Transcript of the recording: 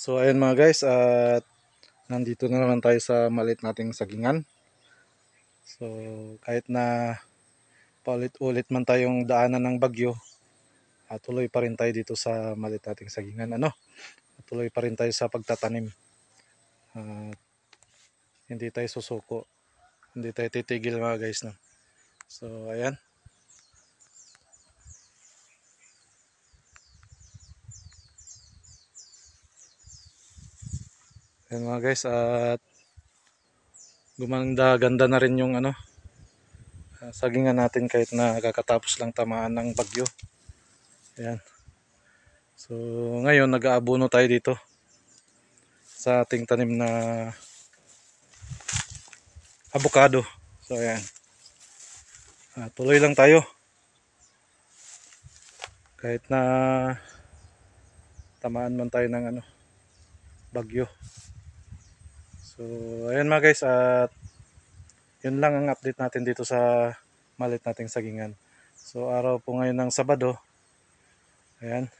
So ayun mga guys, at nandito na naman tayo sa maliit nating sagingan. So kahit na paulit-ulit man tayong daanan ng bagyo, tuloy pa rin tayo dito sa maliit nating sagingan. Tuloy pa rin tayo sa pagtatanim. At hindi tayo susuko, hindi tayo titigil mga guys, no. So ayan. Ayan mga guys, at gumanda-ganda na rin yung sagingan natin kahit na kakatapos lang tamaan ng bagyo. Ayan. So ngayon nag-aabono tayo dito sa ating tanim na avocado. So ayan. Tuloy lang tayo kahit na tamaan man tayo ng bagyo. So ayan mga guys, at yun lang ang update natin dito sa maliit nating sagingan. So araw po ngayon ng Sabado. Ayan.